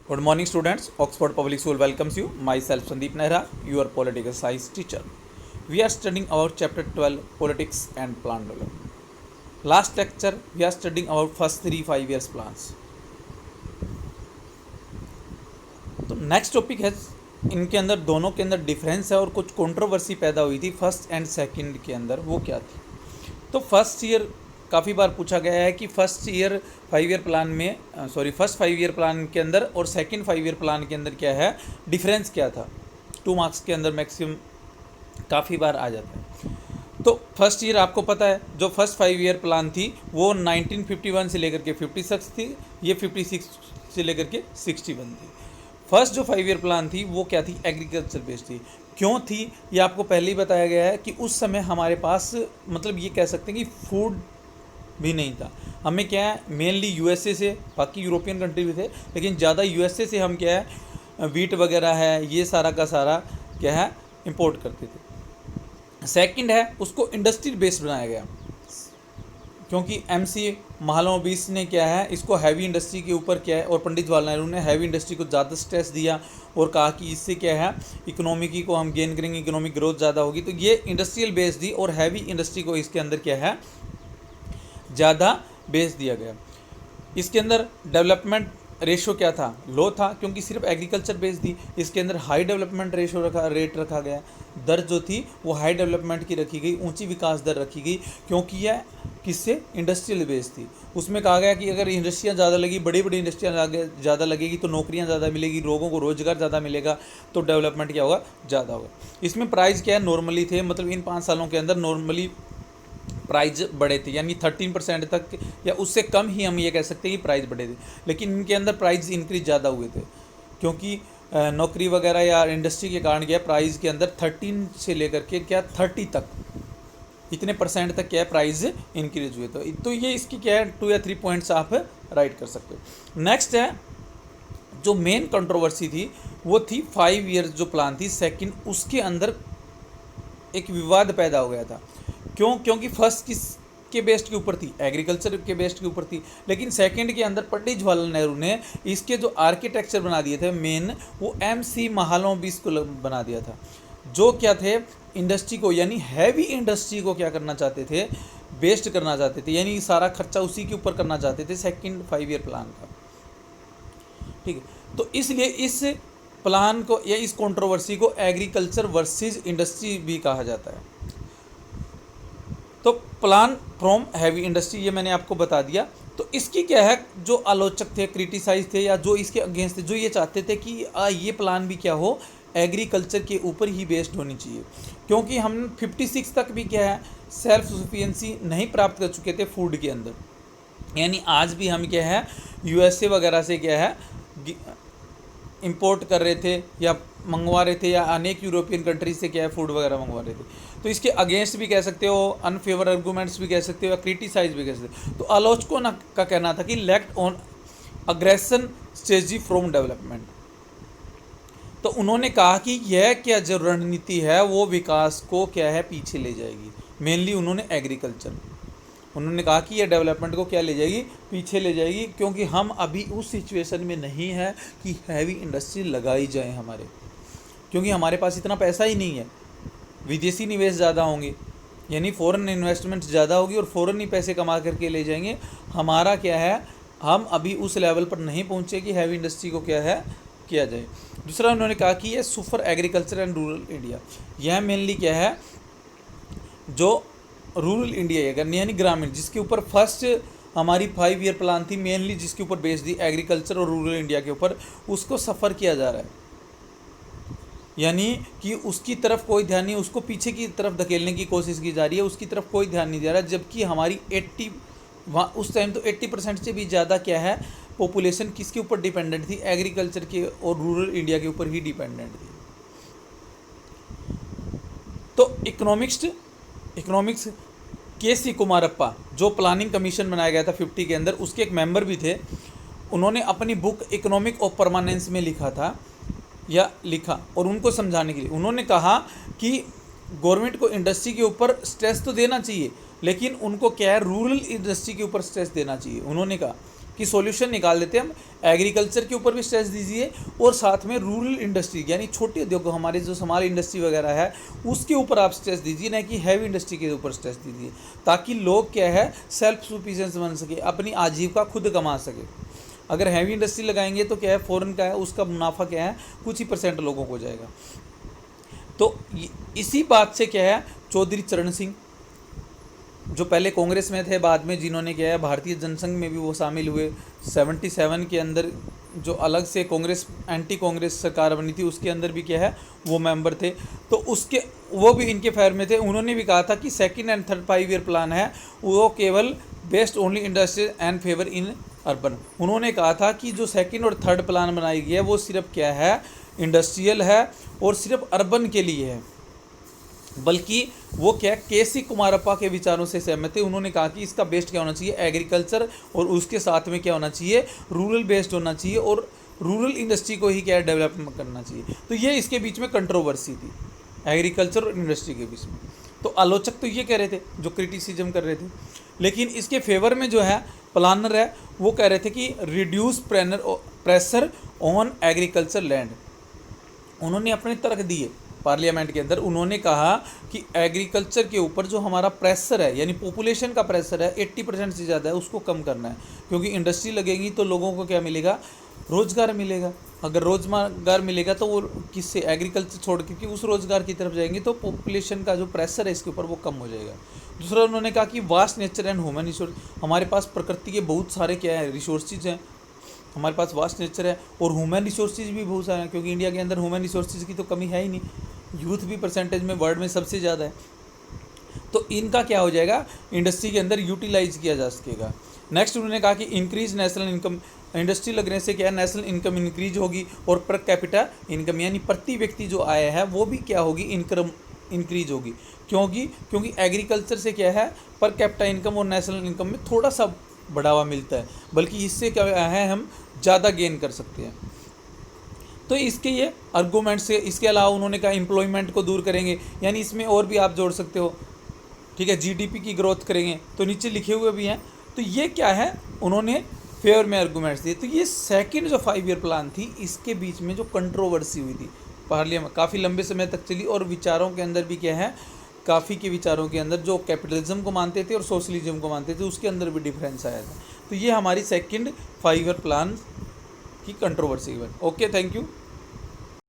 Good morning, students. Oxford Public School welcomes you. Myself, Sandeep Nehra, your political science teacher. We are studying about chapter 12, Politics and Plan Development. Last lecture, we are studying about first 3 5 years plans. तो next topic है, इनके अंदर दोनों के अंदर difference है और कुछ कंट्रोवर्सी पैदा हुई थी फर्स्ट एंड सेकंड के अंदर, वो क्या थी। तो फर्स्ट ईयर काफ़ी बार पूछा गया है कि फर्स्ट 5 ईयर प्लान में फर्स्ट 5 ईयर प्लान के अंदर और सेकंड 5 ईयर प्लान के अंदर क्या है, डिफरेंस क्या था। 2 मार्क्स के अंदर मैक्सिमम काफ़ी बार आ जाता है। तो फर्स्ट ईयर आपको पता है, जो फर्स्ट 5 ईयर प्लान थी वो 1951 से लेकर के 56 थी, ये 56 से लेकर के 61 थी। फर्स्ट जो 5 ईयर प्लान थी वो क्या थी, एग्रीकल्चर बेस्ड थी। क्यों थी ये आपको पहले ही बताया गया है कि उस समय हमारे पास मतलब ये कह सकते हैं कि फूड भी नहीं था। हमें क्या है, मेनली यूएसए से, बाकी यूरोपियन कंट्री भी थे लेकिन ज़्यादा यूएसए से हम क्या है, वीट वगैरह है, ये सारा का सारा क्या है, इंपोर्ट करते थे। सेकंड है, उसको इंडस्ट्री बेस्ड बनाया गया क्योंकि एमसी महालनोबिस ने क्या है, इसको हैवी इंडस्ट्री के ऊपर क्या है, और पंडित जवाहरलाल नेहरू ने हैवी इंडस्ट्री को ज़्यादा स्ट्रेस दिया और कहा कि इससे क्या है, इकोनॉमी को हम गेन करेंगे, इकोनॉमिक ग्रोथ ज़्यादा होगी। तो ये इंडस्ट्रियल बेस दी और हैवी इंडस्ट्री को इसके अंदर क्या है, ज़्यादा बेस दिया गया। इसके अंदर डेवलपमेंट रेशो क्या था, लो था क्योंकि सिर्फ एग्रीकल्चर बेस दी। इसके अंदर हाई डेवलपमेंट रेशो रेट रखा गया, दर जो थी वो हाई डेवलपमेंट की रखी गई, ऊंची विकास दर रखी गई क्योंकि यह किससे, इंडस्ट्रियल बेस थी। उसमें कहा गया कि अगर इंडस्ट्रियाँ ज़्यादा लगी, बड़ी बड़ी इंडस्ट्रियाँ ज़्यादा लगेगी तो नौकरियाँ ज़्यादा मिलेगी, लोगों को रोजगार ज़्यादा मिलेगा, तो डेवलपमेंट क्या होगा, ज़्यादा होगा। इसमें प्राइस क्या है, नॉर्मली थे, मतलब इन 5 सालों के अंदर नॉर्मली प्राइस बढ़े थे, यानी 13% तक या उससे कम ही हम ये कह सकते हैं कि प्राइस बढ़े थे। लेकिन इनके अंदर प्राइस इंक्रीज ज़्यादा हुए थे क्योंकि नौकरी वगैरह या इंडस्ट्री के कारण क्या, प्राइस के अंदर 13 से लेकर के क्या 30 तक, इतने % तक क्या है, प्राइस इंक्रीज हुए। तो ये इसकी क्या है, 2 या 3 पॉइंट्स आप राइट कर सकते हो। नेक्स्ट है, जो मेन कंट्रोवर्सी थी वो थी 5 ईयर जो प्लान थी सेकंड, उसके अंदर एक विवाद पैदा हो गया था। क्यों, क्योंकि फर्स्ट किस के बेस्ड के ऊपर थी, एग्रीकल्चर के बेस्ड के ऊपर थी, लेकिन सेकंड के अंदर पंडित जवाहरलाल नेहरू ने इसके जो आर्किटेक्चर बना दिए थे मेन, वो एमसी महालनोबिस को बना दिया था, जो क्या थे, इंडस्ट्री को यानी हैवी इंडस्ट्री को क्या करना चाहते थे, बेस्ड करना चाहते थे, यानी सारा खर्चा उसी के ऊपर करना चाहते थे सेकंड 5 ईयर प्लान का। ठीक है, तो इसलिए इस प्लान को या इस कंट्रोवर्सी को एग्रीकल्चर वर्सेस इंडस्ट्री भी कहा जाता है। तो प्लान फ्रॉम हैवी इंडस्ट्री ये मैंने आपको बता दिया। तो इसकी क्या है, जो आलोचक थे, क्रिटिसाइज थे या जो इसके अगेंस्ट थे, जो ये चाहते थे कि ये प्लान भी क्या हो, एग्रीकल्चर के ऊपर ही बेस्ड होनी चाहिए क्योंकि हम 56 तक भी क्या है, सेल्फ सफिशिएंसी नहीं प्राप्त कर चुके थे फूड के अंदर। यानी आज भी हम क्या है, यूएसए वगैरह से क्या है, इंपोर्ट कर रहे थे या मंगवा रहे थे, या अनेक यूरोपियन कंट्रीज से क्या है, फूड वगैरह मंगवा रहे थे। तो इसके अगेंस्ट भी कह सकते हो, अनफेवर आर्गूमेंट्स भी कह सकते हो या क्रिटिसाइज भी कह सकते हो। तो आलोचकों का कहना था कि lacked on aggression strategy from development. तो उन्होंने कहा कि यह क्या जो रणनीति है वो विकास को क्या है, पीछे ले जाएगी। मेनली उन्होंने एग्रीकल्चर, उन्होंने कहा कि यह डेवलपमेंट को क्या ले जाएगी, पीछे ले जाएगी क्योंकि हम अभी उस सिचुएशन में नहीं है कि हैवी इंडस्ट्री लगाई जाए हमारे, क्योंकि हमारे पास इतना पैसा ही नहीं है। विदेशी निवेश ज़्यादा होंगे, यानी फ़ॉरेन इन्वेस्टमेंट ज़्यादा होगी और फ़ॉरेन ही पैसे कमा करके ले जाएंगे। हमारा क्या है, हम अभी उस लेवल पर नहीं पहुँचे कि हैवी इंडस्ट्री को क्या है, किया जाए। दूसरा उन्होंने कहा कि यह super agriculture and rural India, यह मेनली क्या है, जो रूरल इंडिया है यानी ग्रामीण, जिसके ऊपर फर्स्ट हमारी 5 ईयर प्लान थी मेनली, जिसके ऊपर बेस दी एग्रीकल्चर और रूरल इंडिया के ऊपर, उसको सफ़र किया जा रहा है। यानी कि उसकी तरफ कोई ध्यान नहीं, उसको पीछे की तरफ धकेलने की कोशिश की जा रही है, उसकी तरफ कोई ध्यान नहीं दिया रहा। जबकि हमारी 80 वहाँ उस टाइम तो 80% से भी ज़्यादा क्या है, पॉपुलेशन किसके ऊपर डिपेंडेंट थी, एग्रीकल्चर के और रूरल इंडिया के ऊपर ही डिपेंडेंट थी। तो इकोनॉमिक्स के.सी. कुमारप्पा, जो प्लानिंग कमीशन बनाया गया था 50 के अंदर, उसके एक मेंबर भी थे। उन्होंने अपनी बुक इकोनॉमिक ऑफ परमानेंस में लिखा और उनको समझाने के लिए उन्होंने कहा कि गवर्नमेंट को इंडस्ट्री के ऊपर स्ट्रेस तो देना चाहिए, लेकिन उनको क्या है, रूरल इंडस्ट्री के ऊपर स्ट्रेस देना चाहिए। उन्होंने कहा कि सॉल्यूशन निकाल देते हैं हम, एग्रीकल्चर के ऊपर भी स्ट्रेस दीजिए और साथ में रूरल इंडस्ट्री यानी छोटे उद्योग हमारे जो स्मॉल इंडस्ट्री वगैरह है उसके ऊपर आप स्ट्रेस दीजिए, ना कि हैवी इंडस्ट्री के ऊपर स्ट्रेस दीजिए, ताकि लोग क्या है सेल्फ सफिशिएंस बन सके, अपनी आजीविका खुद कमा सके। अगर हैवी इंडस्ट्री लगाएंगे तो क्या है फॉरेन का है उसका मुनाफा क्या है कुछ ही % लोगों को जाएगा। तो इसी बात से क्या है चौधरी चरण सिंह जो पहले कांग्रेस में थे, बाद में जिन्होंने क्या है भारतीय जनसंघ में भी वो शामिल हुए, 77 के अंदर जो अलग से कांग्रेस एंटी कांग्रेस सरकार बनी थी उसके अंदर भी क्या है वो मेंबर थे, तो उसके वो भी इनके फेवर में थे। उन्होंने भी कहा था कि second and third 5 year plan है वो केवल based only industrial and favour in urban. उन्होंने कहा था कि जो सेकंड और थर्ड प्लान बनाई गई है वो सिर्फ क्या है इंडस्ट्रियल है और सिर्फ अर्बन के लिए है, बल्कि वो क्या केसी कुमारप्पा के विचारों से सहमत थे। उन्होंने कहा कि इसका बेस्ड क्या होना चाहिए एग्रीकल्चर और उसके साथ में क्या होना चाहिए रूरल बेस्ड होना चाहिए और रूरल इंडस्ट्री को ही क्या डेवलपमेंट करना चाहिए। तो ये इसके बीच में कंट्रोवर्सी थी एग्रीकल्चर और इंडस्ट्री के बीच में। तो आलोचक तो ये कह रहे थे जो क्रिटिसिज्म कर रहे थे, लेकिन इसके फेवर में जो है प्लानर है वो कह रहे थे कि reduce pressure on agriculture land. उन्होंने अपने तर्क दिए पार्लियामेंट के अंदर, उन्होंने कहा कि एग्रीकल्चर के ऊपर जो हमारा प्रेशर है यानी पॉपुलेशन का प्रेशर है 80% से ज़्यादा है उसको कम करना है, क्योंकि इंडस्ट्री लगेगी तो लोगों को क्या मिलेगा रोज़गार मिलेगा। अगर रोज़गार मिलेगा तो वो किससे एग्रीकल्चर छोड़ के उस रोज़गार की तरफ जाएंगे, तो पॉपुलेशन का जो प्रेशर है इसके ऊपर वो कम हो जाएगा। दूसरा उन्होंने कहा कि vast nature and human resource, हमारे पास प्रकृति के बहुत सारे क्या है रिसोर्सेज हैं, हमारे पास वास्ट नेचर है और ह्यूमन रिसोर्सेज भी बहुत सारे हैं, क्योंकि इंडिया के अंदर ह्यूमन रिसोर्सेज की तो कमी है ही नहीं, यूथ भी परसेंटेज में वर्ल्ड में सबसे ज़्यादा है। तो इनका क्या हो जाएगा इंडस्ट्री के अंदर यूटिलाइज किया जा सकेगा। नेक्स्ट उन्होंने कहा कि इंक्रीज नेशनल इनकम, इंडस्ट्री लगने से क्या है नेशनल इनकम इंक्रीज होगी और पर कैपिटा इनकम यानी प्रति व्यक्ति जो आय है वो भी क्या होगी इनकम इंक्रीज होगी, क्योंकि एग्रीकल्चर से क्या है पर कैपिटा इनकम और नेशनल इनकम में थोड़ा सा बढ़ावा मिलता है, बल्कि इससे क्या है हम ज़्यादा गेन कर सकते हैं। तो इसके ये आर्गूमेंट से, इसके अलावा उन्होंने कहा एम्प्लॉयमेंट को दूर करेंगे, यानी इसमें और भी आप जोड़ सकते हो, ठीक है, जीडीपी की ग्रोथ करेंगे, तो नीचे लिखे हुए भी हैं। तो ये क्या है उन्होंने फेवर में आर्गूमेंट्स दिए। तो ये सेकंड जो 5 ईयर प्लान थी इसके बीच में जो कंट्रोवर्सी हुई थी पार्लियामेंट काफ़ी लंबे समय तक चली, और विचारों के अंदर भी क्या है काफ़ी के विचारों के अंदर जो कैपिटलिज्म को मानते थे और सोशलिज्म को मानते थे उसके अंदर भी डिफरेंस आया था। तो ये हमारी सेकंड 5 ईयर प्लान की कंट्रोवर्सी। Okay, thank you.